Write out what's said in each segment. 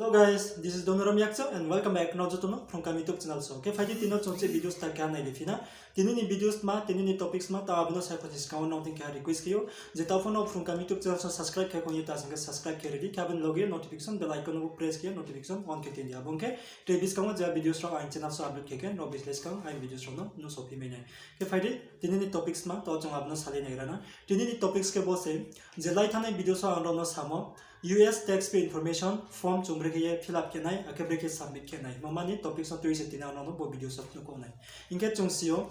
Hello guys, this is Aryakhe and welcome back now joto from YouTube channel. So, okay, finally tino chonche videos ta kya nai lefina. Tinini videos ma, tinini topics ma ta abno sa phone skang na thing kya request kiyo. Je ta phone from YouTube channel so subscribe kya koni ta sanga subscribe kya ready. Kya ban login notification bell icon ko press kiya notification on ke tindia. Okay, te bis kang ja videos from ein channel so upload kya no business kang ein videos from no sopi me nai. Okay, finally tinini topics ma ta chong abno sale nai rana. Tinini topics ke bo se je lai thane videos so andro no samo US tax information form chumbreke fill up kenai akebreke submit kenai mamani topics on 2017 no bo video sub ko nai inke chungsio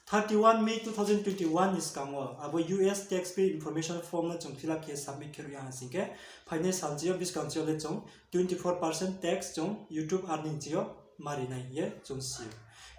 31 May 2021 is kangwa abo US tax information form na chung fill up ke submit keru yang singke finance sanjio bis kanchio le chung 24% tax chung YouTube earning jio mari nai ye chungsio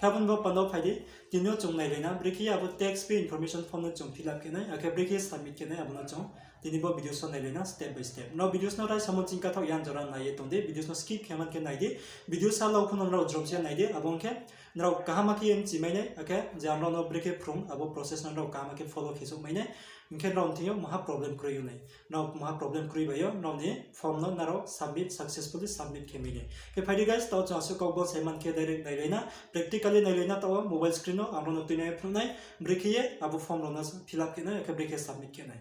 kabun bo pando phaidi tinyo chung nai lena breki abo tax information form na chung fill up kenai akebreke submit kenai abo na chung tini bo videos on nailena step by step. No videos no rai samung chingka thok yan joran naiye tonde videos no skip khaman ke naide videos sa lau khon nrao drop sia naide abong ke nrao kahama ki em chi maine ake jamro no break from abo process no nrao kahama ke follow khiso maine inke rom thiyo maha problem kriyo nai no maha problem kri bayo no ni form no nrao submit successfully submit ke mine ke phaidi guys taw chasu ko bo seman ke direct nailena practically nailena taw mobile screen no amro no tine phone nai break ye abo form no fill up ke nai ake break submit ke nai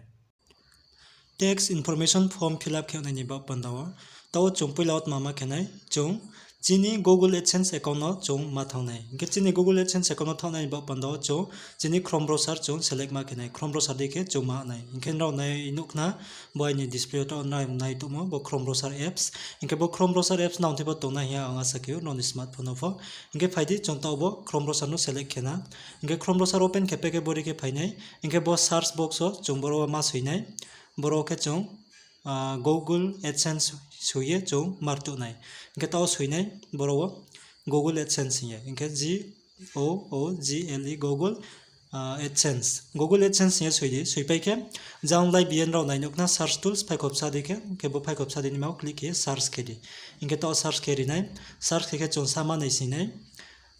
tax information form fill up kya nai ba pandawa taw chungpui laut mama khenai chung chini Google Adsense account no chung ma thangnai ge chini Google Adsense account no thangnai ba pandawa chung chini Chrome browser chung select ma khenai Chrome browser deke joma nai inken raw nai inukna boy ni display to nai to mo bo Chrome browser apps inke bo Chrome browser apps naun theba to na ya anga sakyo non smartphone of inke phaidi chung taw bo Chrome browser no select khena inke Chrome browser open kepe ke bori ke phainai inke bo search box o chung boro ma suinai boro ke chung Google Adsense suye chung martu nai inke taw suinai boro Google Adsense ye inke GOOGLE Google Google Adsense ye suidi suipai ke jang lai bien raw nai nokna search tools phai khopsa deke ke bo phai khopsa dini mau click ye search kedi inke taw search kedi nai search ke chung sama nai sinai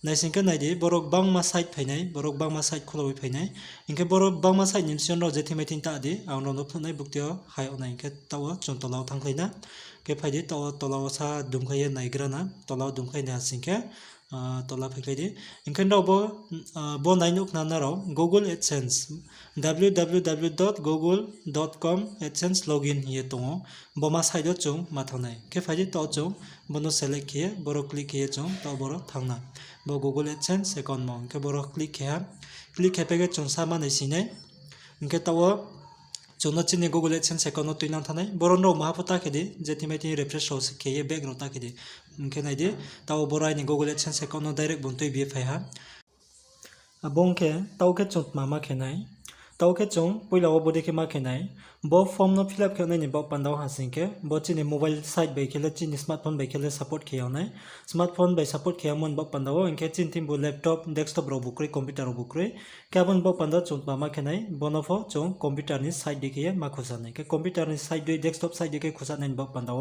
naisingka naidi borok bangma site phainai borok bangma site kholawi phainai inke borok bangma site nimsion ro jethi metin ta di angro no phunai buktio hai onai ke tawa chontolaw thangkhaina ke phaidi tawa tolaw sa dumkhai naigrana tolaw dumkhai na singke tola phaikhaidi inke bo nainuk na ro Google Adsense www.google.com adsense login ye tongo boma site chung ma thangnai ke phaidi to chung bono select ke boro click ye chung to boro thangna bo Google Adsense account mo ke boro click pege chung sama nai sinai inke tawo chungna chini Google Adsense account no tuinan thanai boro no mahapota kedi jetimeti refresh ho ke ye back rota kedi inke naidi tawo borai ni Google Adsense account no direct buntoi bi phai ha abongke tawke chung mama khenai tawke chung poila o bodi ke ma khenai bo form no fill up khenai ni bo pandaw hasingke bo chini mobile site bai khele chini smartphone bai khele support kheyonai smartphone bai support kheyamon bo pandaw inke chin tim bo laptop desktop ro bukri computer ro bukri kabon bo pandaw chung mama khenai bonofo chung computer ni site dike ma khusanai ke computer ni site doi desktop site dike khusanai bo pandaw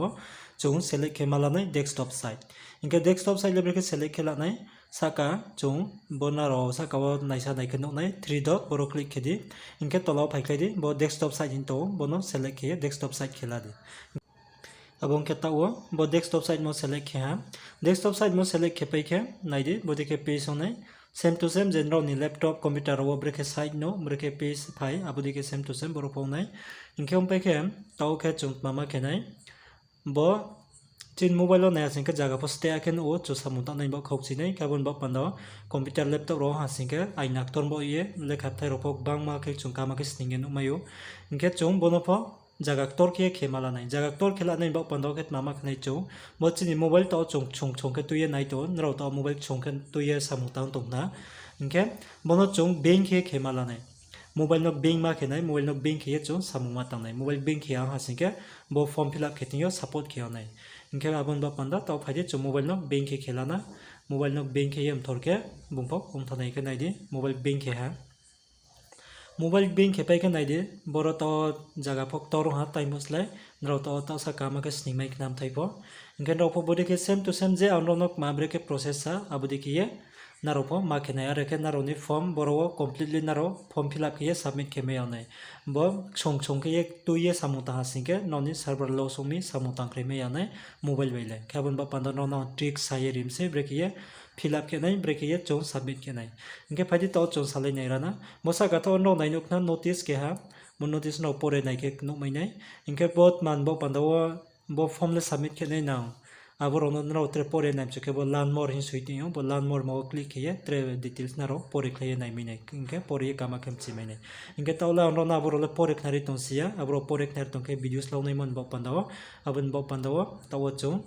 chung select khemalanai desktop site inke desktop site level ke select khelanai saka chung bonaro saka o naisa naikeno nai 3 dot boro click kedi inke tolaw phaikhaidi bo desktop site into bono select khe desktop site kheladi abong ke tawo bo desktop site mo select khe desktop site mo select khe paikhe naidi bodike page onai same to same general ni laptop computer ro breke site no breke page phai abodike same to same boro phonai inke paikhe taw khe chung mama khenai bo chin mobile lo naya singke jaga po stay aken o chu samuta nai bo khokchi nai kabon bo pando computer laptop ro hasingke ai naktor bo ye lekha thai ro pok bangma ke chungka ma ke sningen umayo inke chung bono pho jaga tor ke khemala nai jaga tor khela nai bo pando ke mama khnai chu bo chini mobile to chung ke tuye nai to nrao to mobile chung ke tuye samuta tongna inke bono chung bank ke khemala nai mobile no bank ma khenai mobile no bank ye chu samuma tangnai mobile bank ya hasingke bo form fill up khetinyo support kheyonai inke abon ba panda taw phaide chu mobile no bank ke khelana mobile no bank ke yem thorke bungpok umthanai ke naidi mobile bank ke ha mobile bank ke pai ke naidi boro to jaga phok tor ha time muslai nrao to ta sa kama ke sningmai nam thaipo inke ro pho bodi ke same to same je anronok mabre ke process sa abodi ke ye naro po ma khenai Aryakhe naro ni form boro completely naro form fill up khe submit khe meyawnai bo song khe tuye samung tang hasingke noni server lo songmi samung tang khe meyawnai mobile baile khabon ba panda no trick saye rimse brekiye fill up khe nai brekiye chong submit khe nai hingke phaidi to chong salai nai rana mosa gatho no nai nukna notice ke ha mo notice no pore nai ke nukmai nai hingke bot man bo panda bo form le submit khe nai nang aboro no tre pore nai chke bo learn more hin suiting bo learn more mo click khe tre details naro pore khle nai minai hingke pore kama khem chi mai nai hingke tawla no na aboro le pore khnari tongsia aboro pore khnar tongke videos lawnai mon bo panda abon bo panda tawo chong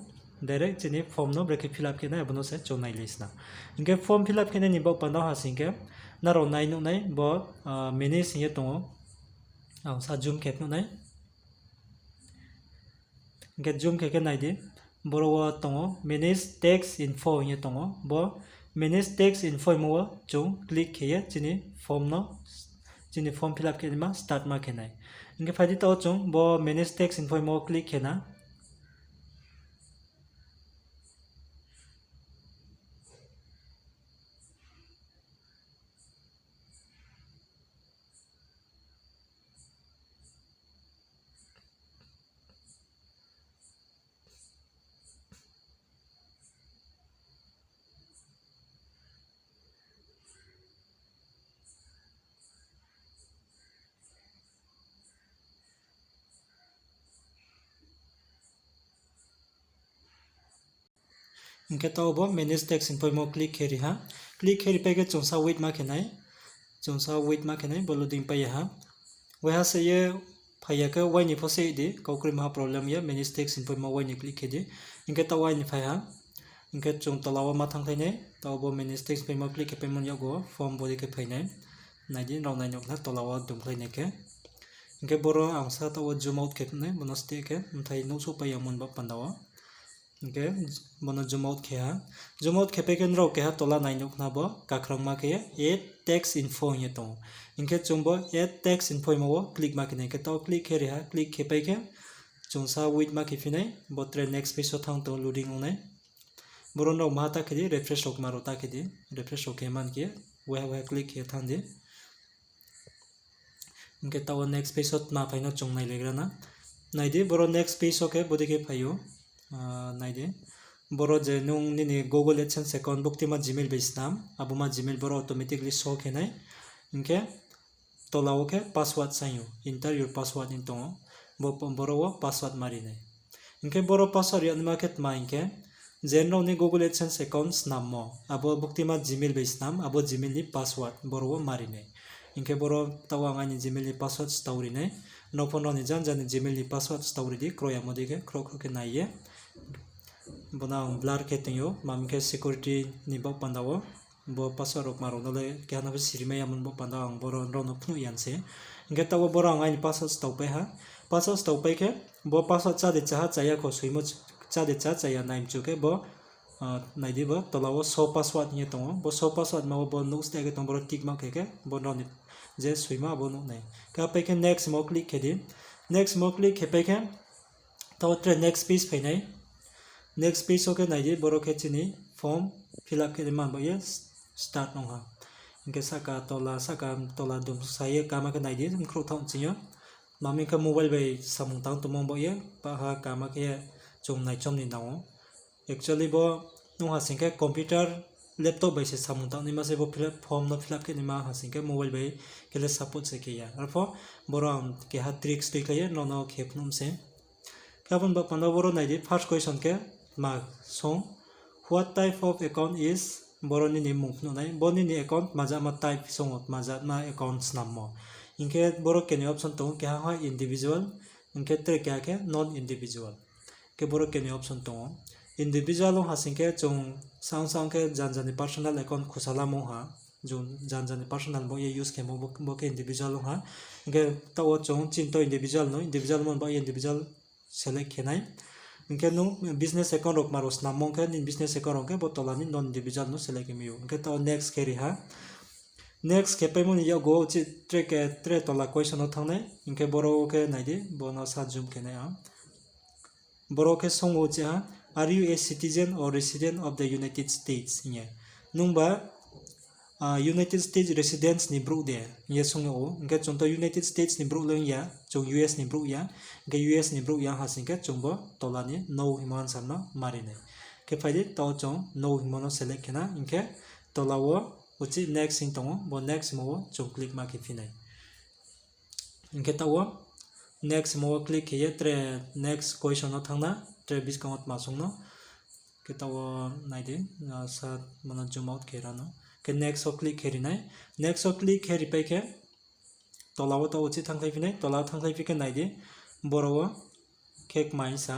direct chini form no breke fill up khe nai abono se chong nai lisna hingke form fill up khe nai ni bo panda hasingke naro nai no nai bo mini singye tongo sa zoom khep no nai hingke zoom kheke nai di boro tongo manage text info ye tongo bo manage text info mo chung click khe chini form fill up ke ma start ma khe nai hingke phaidi to chung bo manage text info mo click khe na hingke to bo manage text info mo click khe ri ha click khe ri pege chongsa wait ma khe nai chongsa wait ma khe nai bo loading pa ha we ha se ye phaya ke wai ni phose di kokri ma problem ye manage text info mo wai ni click khe di hingke to wai ni phai ha hingke chung tolawa ma thang thaine to bo manage text info mo click khe pemon yago form body ke phai nai nai di rau nai nok na tolawa dum khlai ne ke hingke boro angsa to zoom out khe nai monosti ke mthai no so pa yamon ba pandawa hingke bono zoom out khe ha zoom out khe peken ro ke ha tola nai nok na bo kakrang ma ke add text info ye tong hingke chung bo add text info mo click ma ke ne ke to click khe ri ha click khe peke chungsa wait ma khe finai bo tre next page thang to loading onai boro no ma ta khe refresh ok maro ta khe di refresh ok man ke we click khe thang di hingke to next page ma phaino chung nai legra na nai di boro next page ke bodi ke phayo nai di boro je nung nini Google AdSense account buktima Gmail base nam abuma Gmail boro automatically show khe nai hingke tolawo ke password sayo enter your password in tongo bo boro password mari nai hingke boro password yan ma khet ma hingke jen ni Google AdSense account nangmo abo buktima Gmail base nam abo Gmail ni password boro mari nai hingke boro tawa ngani Gmail ni password story nai no phone ni jan Gmail ni password story di kroya modi ke kro ke naiye bona blur ke tengyo mamke security ni bo pandawo bo password ok maro dole kana be sirime yamon bo panda ang boro rono phnu yanse hingke tawo boro ngai password stopai ha password stopai ke bo password chade cha chaya ko suimo chade cha chaya naim chuke bo nai di bo tolawo show password ni tongo bo show password ma bo no ste ke tong boro tick ma ke bo noni je suima bo no nai ka pe ke next mo click ke di next mo click ke pe ke tawo tre next page phai nai next page okay nai di boro ke chini form fill up ke man bo ye start nong ha hingke saka tola dum saye kama ke nai di khro thong chiyo mami ka mobile bai samung tang tumong bo ye pa ha kama ke chung nai chom ni nawo actually bo no ha singke computer laptop bai se samung tang ni ma se bo form no fill up ke ni ma ha singke mobile bai kele support se ke ya arpho boro ke ha tricks te ke no khep num se kabon ba panda boro nai di first question ke ma song what type of account is boroni ni mung no nai boni ni account maja ma type song maja ma accounts nammo inke boro ke ni option to ke ha individual inke tre ke non individual ke boro ke ni option to individual ha singke chung sang ke janjani personal account khusala mo ha jun janjani personal bo ye use ke bo ke individual ha inke tawo chung chin to individual no individual mon ba individual select kenai hingke no business account rok maros namong ke ni business account rok ke botolani non individual no select miu hingke to next carry ha next ke pe mon yaogu chi tre tola question no thangnai hingke boro ke nai di bono sa zoom ke nai boro ke songo chi ha are you a citizen or resident of the United States inge nungba United States residents ni bro de ye sung o hingke chonto United States ni bro leng ya chung US ni bro ya hingke US ni bro ya hasingke chungbo tolani no himan samno marine ke faidi to chong no himano select kena hingke tolawo uchi next sing tongo bo next mo chung click ma kifinai hingke tawo next mo click ye tre next question no thangna tre biskangot masungno ke tawo naide sa mana zoom out kerano ke next o click kerinai next o click keri paike tolawo to uchi thangkai finai tolawo thangkai fike naide borowo kek maisa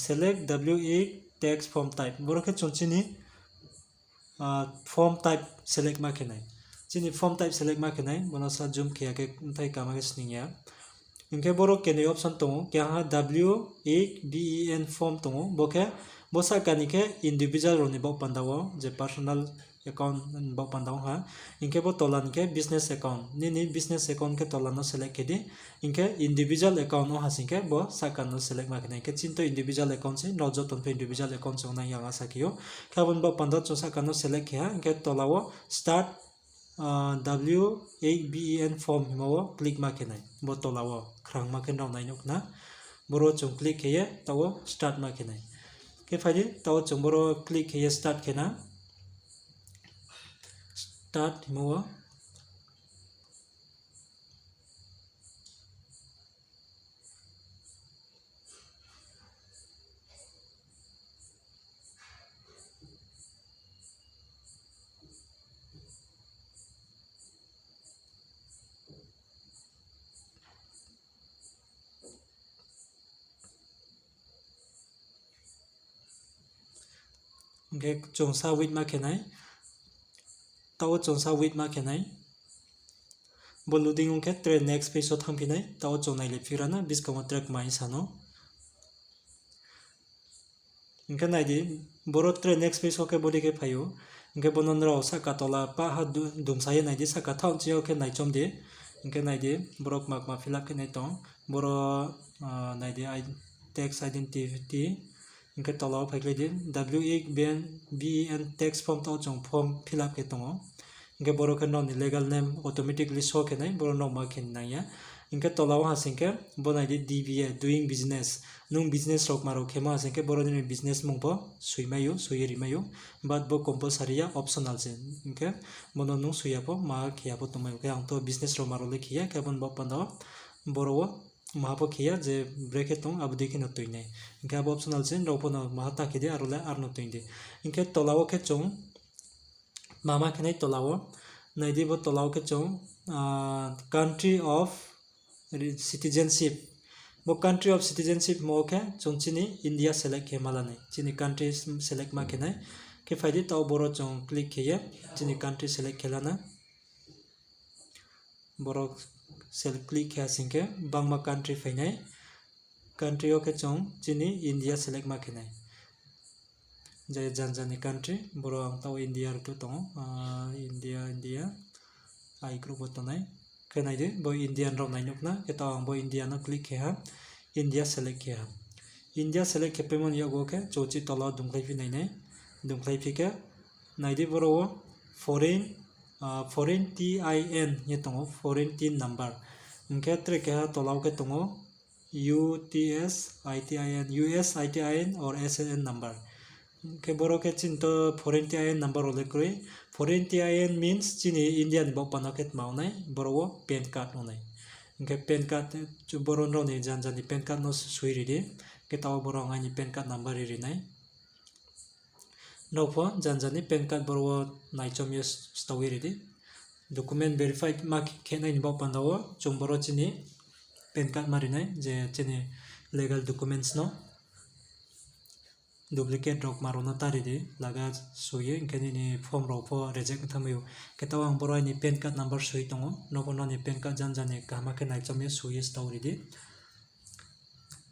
select wa text form type boroke chonchini form type select ma kenai chini form type select ma kenai bono sa zoom kya ke thai kama ke sningya inke boro kene option tongo kya ha ben form tongo boke bosa kanike individual roni bo pandawo je personal account bo pandawo ha inke bo tolan ke business account ni business account ke tolano select kedi inke individual account no hasinke bo sakano select ma kenai ke chinto individual account se nojo tonpe individual account chona yanga sakio kabon bo panda cho sakano select kya inke tolawo start ben form himawo click ma kenai bo tolawo khrang ma ken rawnai nokna boro chung click keye tawo start ma kenai ke faidi tawo chung boro click keye start kena start himawo hingke chungsa with ma kenai tawo chungsa with ma kenai bo loading ongke tre next page o thangpinai tawo chongnai lepirana biskango track mai sano hingke naidi boro tre next page oke bodi ke phayo hingke bono nrao saka tola pa ha dumsaye naidi saka thang chiyo ke naichomdi hingke naidi borok mak ma fill up ke nai tong boro naidi text identity hingke tolao phaikleidi ben text form tawo chong form fill up ke tongo hingke boro ke non legal name automatically show ke nai boro no ma ken naiya hingke tolao hasingke bo naidi dba doing business nung business rok maro khema hasingke boro ni business mungbo suimayo suirimayo but bo compulsory ya optional je hingke bono nung suyapo ma khiyapo tongmayo ke ang to business ro maro lekhiya kebon bo pando boro mahapo khiya je bracket tong abdi ke notoinai hingke abo optional je ropono mahata kide arole arno toinde hingke tolao ke chong mama khenai tolao naidi bo tolao ke chong country of citizenship bo country of citizenship mo ke chongchini India select ke malane chini country select ma kenai ke faidi taw boro chong click kheye chini country select kelana boro select click khe singke bangma country fainai country o ke chong chini India select ma kenai jai janjani country boro ang taw India ru tong India ai group tonai kenai de bo Indian ro nai nokna ke taw ang bo India no click khe ha India select khe ha India select ke pemon yago ke chochi tola dumklai fi nai dumklai fi ke naidi boro foreign tin ye tongo foreign tin number hingke tre ke ha tolaw ke tongo USITIN or SSN number ke boro ke chinto foreign tin number ole kroi foreign tin means chini Indian bo panaket maunai boro pan card onai hingke pan card chu boro no ni janjani pan card no suiri ke taw boro ngani pan card number ri nai nopho janjani pan card boro naichomye stawiri document verified ma khenai ni bo pandawo chung boro chini pan card marinai je chini legal documents no duplicate rok marono taridi laga suye inkeni ni form rok pho reject thamayo ketaw ang boro ni pan card number sui tongo nokono ni pan card janjani kama ke naichomye suye stawri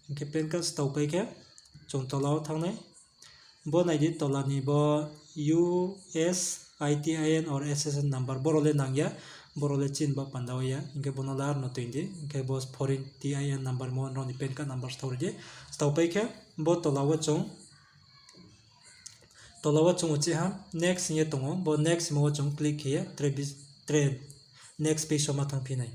inke pan card staw paike chung tolao thangnai bo naidi tolani bo USITIN or SSN number borole nangya borole chin bo pandawya inke bono lar no toindi inke bo foreign tin number mo no ni pan card number stawri staw paike bo tolawo chung tolawa chung uchi ha next ye tongo bo next mo chung click ye tre next page ma thang phinai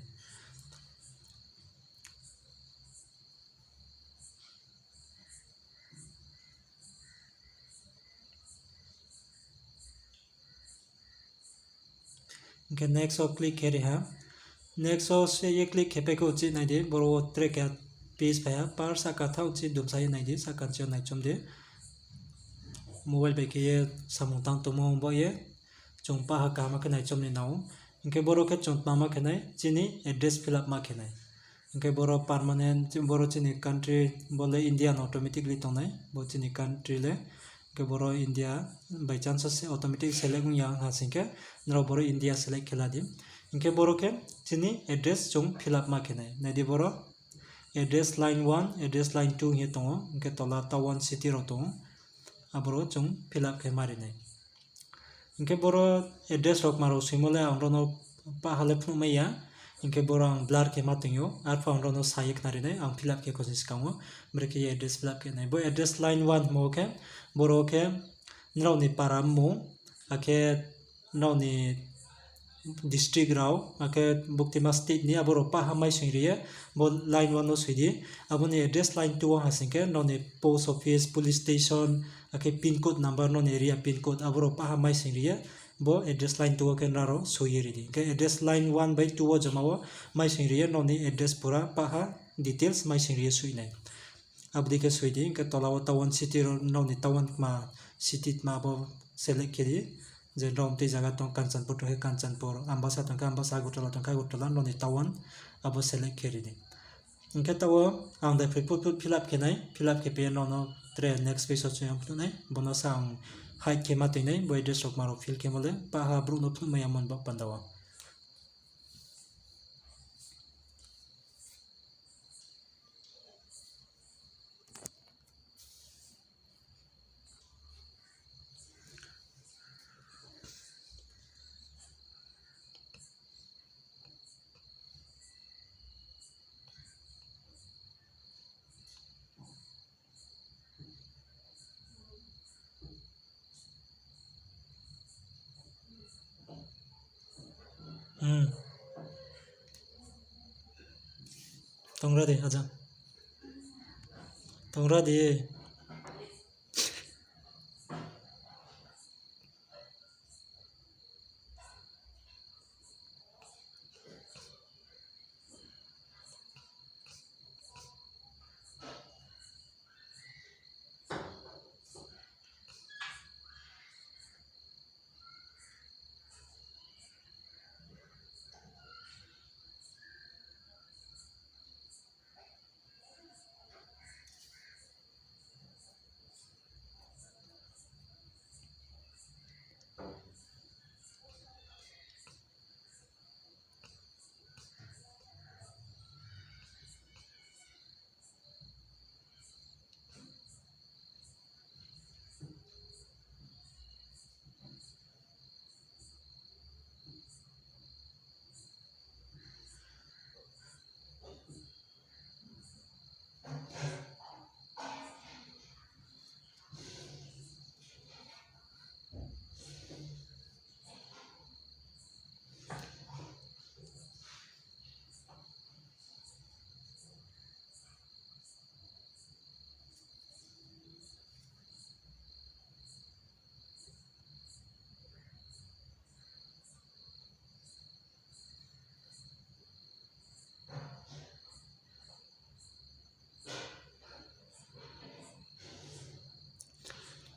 okay next o click here ha next o se ye click hepe ko uchi nai de boro track ya page pa par sa ka tha uchi dum sai nai de sa kan che nai chom de mobile ba ke ye samung tang to mo bo ye chung pa ha ka ma ke nai chom ni nau inke boro ke chung pa ma ke nai chini address fill up ma ke nai inke boro permanent boro chini country bole indian automatically tong nai bo chini country le ke boro india by chance se automatic select yang ha singke nrao boro india select khela dim inke boro ke chini address chung fill up ma ke nai di boro address line 1 address line 2 he tongo inke tola tawan city ro tongo aboro chung fill up ke mari nai inke boro address rok maro simole angrono pa hale phnu maya inke boro ang blur ke matingyo arfa angrono sayek nari nai ang fill up ke kosis kango breke address fill up ke nai bo address line 1 mo ke boro ke nrao ni param mo akhe nrao ni district rao akhe buktima state ni aboro pa hamai singriye bo line 1 no sidi aboni address line 2 ha singke no ni post office police station akhe pin code number no area pin code aboro pa hamai singriye bo address line 2 ke naro soyeri di ke address line 1 by 2 jamawo mai singriye no ni address pura pa ha details mai singriye suinai abdi ke suidi ke tolawo tawan city no ni tawan ma city ma bo select kedi je rom te jaga tong kanchanpur to he kanchanpur ambasa tong ka ambasa gutala no ni tawan abo select kedi ni inke tawo ang Daiphroi put fill up ke pe no tre next page so yam tu nai bono sang hide ke ma te nai bo address rok maro fill ke mole pa ha bru no phu maya mon ba pandawa tongra de aja tongra de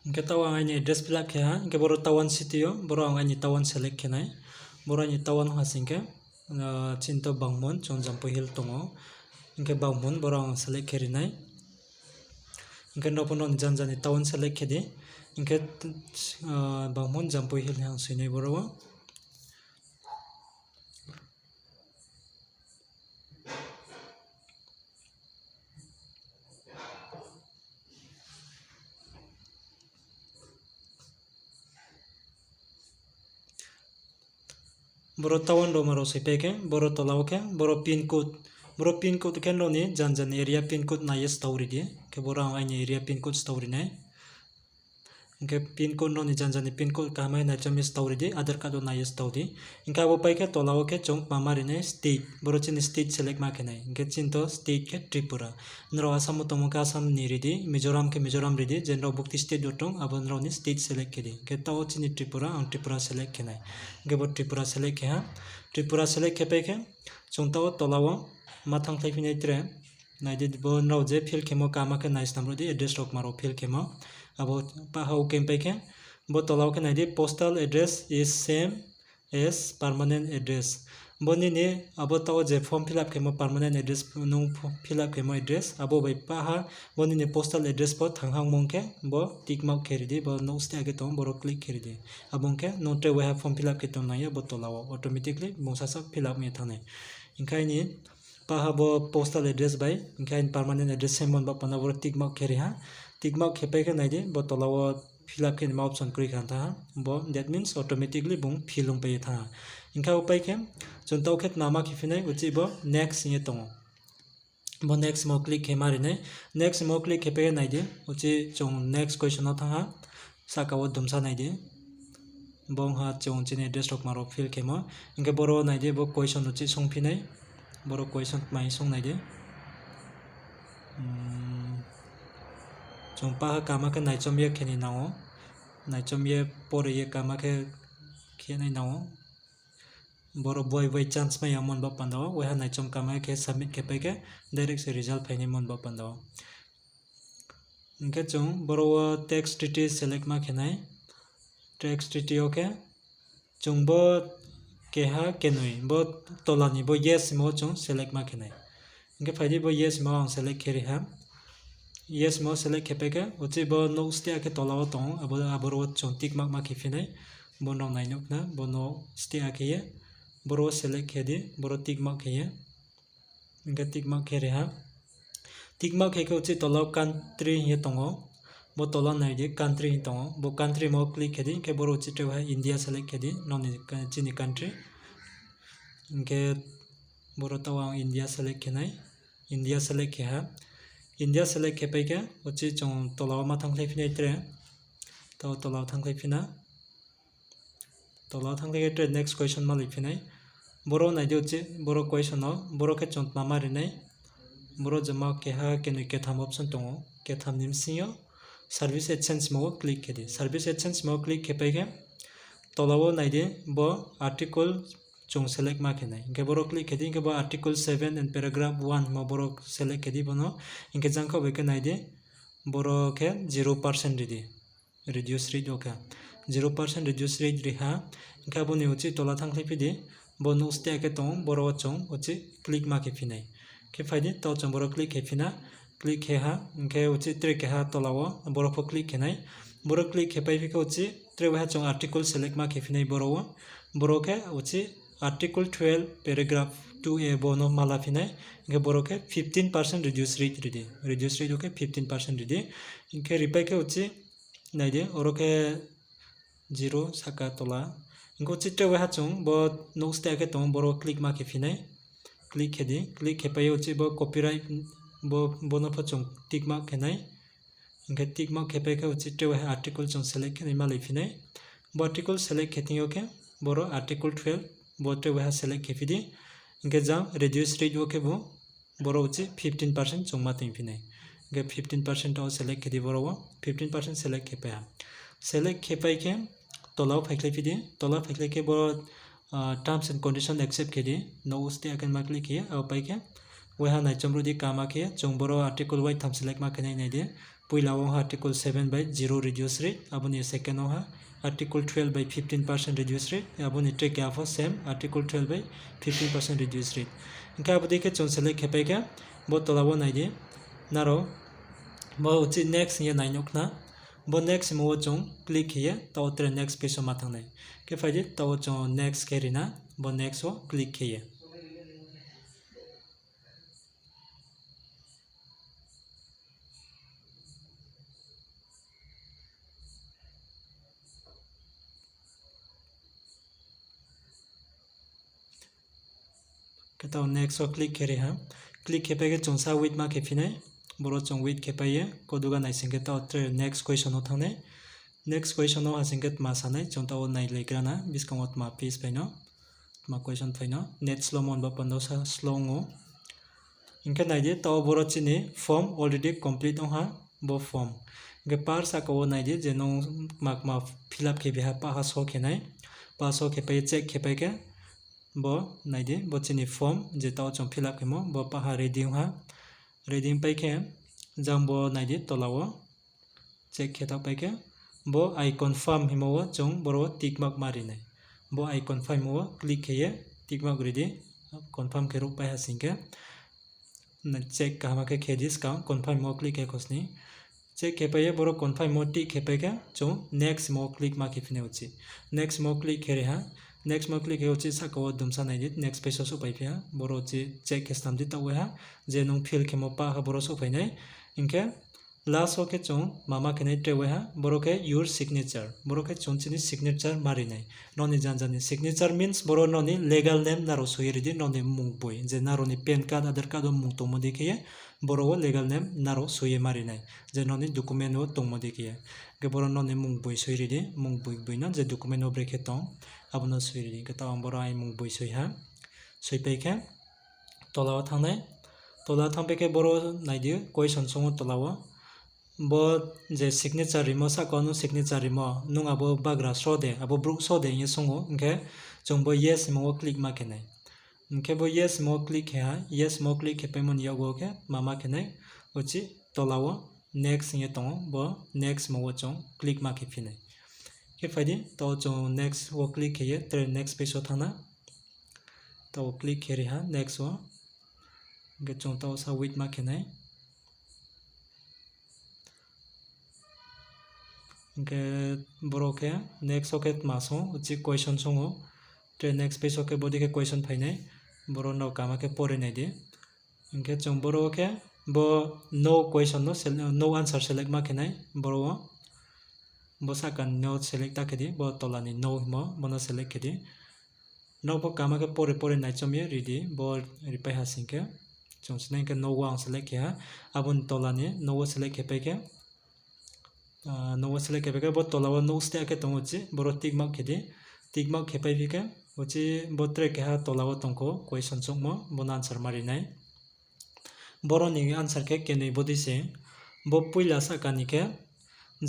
inke tawa ai ni address fill up ke ha inke boro tawan city yo boro ai ni tawan select ke nai boro ni tawan ha singke chinto bangmon chongjampo hill tongo inke bangmon boro select ke rinai inke nopono janjani tawan select ke di inke bangmon jampo hill hang sinai boro boro tawan ro maro sepeke boro tolaw ke boro pin code ke no ni janjan area pin code naiye story di ke boro ai ni area pin code story nai Hingke pin code no ni janjani pin code kamai naichom is tawridi Aadhaar card o naiye tawdi. Hingke abo paike tolao ke chong pamarine state boro chini state select ma khenai. Hingke chinto state ke Tripura. Nrao Assam tomo ke Assam ni ridi Mizoram ke Mizoram ridi jenrao bukti state dotong abo nrao ni state select kedi. Hingke tao chini Tripura ang Tripura select khenai. Hingke bo Tripura select kheha. Tripura select khepaike chong tao tolao mathang thaipinai tre naide bo nrao je field khemo kama ke nais namrodi address rok maro field khemo abo pahau kempaike bo tolao ke naide postal address is same as permanent address boni ni abo tao je form fill up khemo permanent address nung fill up khemo address abo bai paha boni ni postal address bo thanghang mongke bo tick mark kheridi bo no ste age tom boro click kheridi abongke no tre we have form fill up ketom naiye bo tolao automatically bongsasak fill up me thane inkaini paha bo postal address by inkain permanent address semon ba pana bor tick mark kheri ha tick mark khepai ke naide bo tolao fill up ke ma option kri kan tha bo that means automatically bong fill ong pai tha inka upai ke chontau khet nama khifinai uchi bo next ye tongo bo next mo click khemari ne next mo click khepai naide uchi chong next question no tha saka o dumsa naide bong ha chong chini address rok maro fill khemo inka boro naide bo question uchi songphinai boro question mai song naide chong pa kama ke naichom ye kheni nao naichom ye pore ye kama ke khenai nao boro boy chance mai amon ba pandao we ha naichom kama ke submit ke peke direct se result phaini mon ba pandao inke chong boro text details select ma khenai text detail okay chong bo keha kenui bo tolani bo yes mo chong select ma khenai inke phaidi bo yes mo ang select kheri ha yes mo select khepeke uchi bo no ste ake tolao tong aboro chong tick mark ma khifinai bo no nainok na bo no ste ake ye boro select khedi boro tick mark kheye inke tick mark khere ha tick mark kheke uchi tolao country ye tongo bo tola naide country tongo bo country mo click khedi ke boro uchi te ha India select khedi non chini country inke boro tawang India select khenai India select kheha India select khepaike uchi chong tolao ma thanglai phinai tre tao tolao thanglai phina tolao thanglai tre next question ma liphinai boro naide uchi boro question no boro ke chong mama rinai boro jama keha kenui ketham option tongo ketham nimsio service adsense mo click khedi service adsense mo click khepaike tolao naide bo article chong select ma khenai inke boro click khedi inke bo article 7 and paragraph 1 mo boro select khedi bono inke jangkho beke naide boro ke 0% ridi reduce rate oka 0% reduce rate riha inka boni uchi tola thangklai pidi bono ste ake tong boro chong uchi click ma ke phinai ke phaidi to chong boro click he phina click he ha inke uchi tre ke ha tolao boro pho click henai boro click he pai ke uchi tre wa chong article select ma ke phinai boro ke uchi article 12 paragraph 2a bono mala phinai inke boro ke 15% reduce rate ridi reduce rate okay 15% ridi inke repai ke uchi naide oro ke 0 saka tola inko chitte wa chong bo no ste ke tong boro click ma ke phinai click hedi click he pai uchi bo copyright bo bono pho chong tick mark khenai inke tick mark he pai ke uchi te wa article chong select khenai ma lifhinai bo article select kheting okay boro article 12 bote we select khefidi inke jam reduce rate okay bo boro uchi 15% chongma tingfinai inke 15% o select khedi boro 15% select khepa select khepai ke tolao phaikhlai pidi tola phaikhlai ke boro terms and condition accept khedi no uste akan ma click ye au pai ke we ha nai chomrudi kama ke chongboro article wai tham select ma khenai nai de puilao article 7 by 0 reduce rate aboni second ha article 12 by 15% reduce rate aboni take of same article 12 by 15% reduce rate inka abodi ke chon select khepai ke bo tolao nai de naro bo uchi next ye nai nokna bo next mo chong click ye to tre next page ma thangnai ke faidi to chong next kerina bo next o click ye Kita next o click kere ha click kepe ke chongsa with ma kephinai boro chong with kepaye koduga naising ke ta next question o thane next question no hasingke tma sanai chong tao nai legrana biskango tma piece paino tma question paino net slow mon ba pando sa slow ngo inke naide tao boro chini form already complete ha bo form inke par saka o naide je no ma fill up ke biha pa ha so khenai pa so ke pe check ke pe ke bo naide bo chini form je tao chong fill up kemo bo pa ha ready pai ke jambo naide tolawo check ke ta pai ke bo I confirm himo chong boro tick mark mari nai bo I confirm mo click kheye tick mark ready confirm ke ruk pai hasingke na check ka ma ke khedis ka confirm mo click ke khosning check ke pai boro confirm mo tick ke pai ke chong next mo click ma ke fine uchi next mo click khere ha next mo click ke uchi saka o dumsa nai dit next page so pai pia boro chi check ke stam dit ta we ha je nong fill ke mo pa ha boro so pai nai inke last oke chong mama kene trewe ha boro ke your signature boro ke chong chini signature mari nai noni janjani signature means boro noni legal name naro soyeri di noni mung boy je naro ni pen card aadhaar card mung to modi ke boro wo legal name naro soye mari nai je noni document wo tong modi ke ke boro noni mung boy soyeri di mung boy na je document wo breke tong abono soyeri di ke ta boro ai mung boy soy ha soy pe ke tolawa thangnai tola thangpe ke boro naidi question songo tolawa bo je signature rimo sakonu signature rimo nung abo bagra sode abo brook sode ye songo inke chongbo yes mo click ma kenai inke bo yes mo click ha yes mo click ke pemon yaogu ke mama kenai uchi tolawo next ye tongo bo next mo chong click ma ke finai ke fadi to chong next wo click ke ye tre next page o thana to click keri ha next wo ge chong to sa wait ma kenai inke boroke next socket maso uchi question songo tre next page socket body ke question phainai boro no kama ke pore nai di inke chong boroke bo no question no answer select ma kenai boro bo sakan no select ta kedi bo tolani no mo bono select kedi no bo kama ke pore nai chomye ready bo reply hasingke chong snai ke no one select ya abun tolani no select ke pe ke no select ke bo tolawa no ste ke tongochi boro tick mark ke pai bike uchi bo tre ke ha tolawa tongko question chongmo bon answer mari nai boro ni answer ke kenei bodi se bo puila sakani ke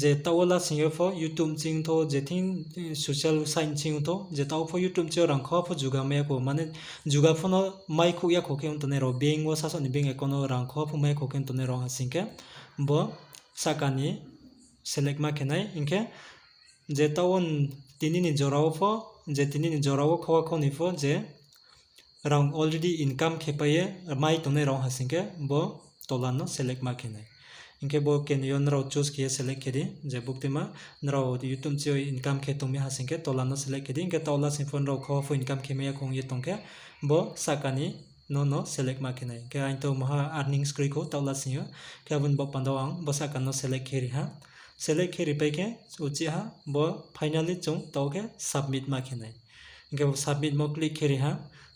je tawala singyo fo youtube ching tho je thing social sign ching tho je taw fo youtube che rang kho fo juga me ko mane juga fo no mai khu ya kho ke on tone ro beng wo saso ni beng ekono rang kho fo mai kho ke tone ro hasingke bo sakani select ma kenai inke je tawon tinini jorao fo je tinini jorao khawa khoni fo je rang already income khepaye mai tone ro hasingke bo tolano select ma kenai inke bo ken yon nrao choose kiye select kedi je buktima nrao youtube che income khe tongmi hasingke tolano select kedi inke tola sinfon ro khawa fo income khemeya khongye tongke bo sakani no select ma kenai ke ain to maha earning screen ko tola sinyo ke abun bo pandawang bo sakano select kheri ha select kheri paike uchi ha bo finally chong toke submit ma kenai inke submit mo click kheri ha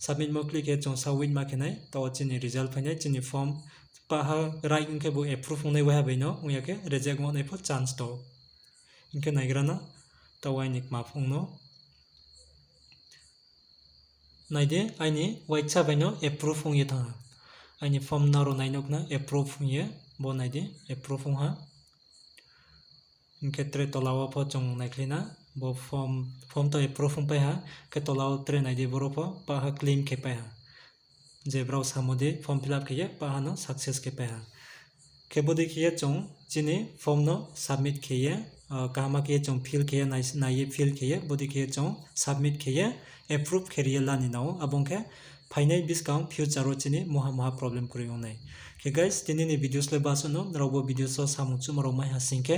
submit mo click ke chong submit ma kenai to chini result phainai chini form pa ha right inke bo approve nai wa baino uyake reject mo nai fo chance to inke naigrana to wainik ma phungno naide aini waitcha baino approve hungye thang aini form naro nainok na approve hungye bo naide approve ha inke tre tolawa pho chong naiklina bo form to approve pai ha ke tolawa tre naide boro pho pa ha claim ke pai ha je browse hamode form fill up ke pa ha no success ke pai ha ke bodi ke chong chini form no submit ke kama ke chong fill ke naiye fill ke bodi ke chong submit ke approve ke lani nao abong ke फाइनाइ बिस्काउंट future चीनी महा problem करी उन्हें के guys तिनी videos ले बासो नो नरावो वीडियोस सामु चुमरो माय हासिंके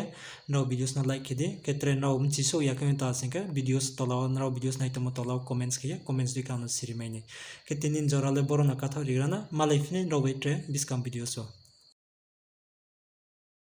नराव वीडियोस ना लाइक किदि के त्रे नराव मचिसो याके ता हासिंके वीडियोस तलाव नराव वीडियोस नाइतमो तलाव कमेंट्स के कमेंट्स दिखानो सिरिमाइने के तिनी जराले बरो ना कथा रिराना मालाइफिने नराव ट्रे बिस्काउंट वीडियोस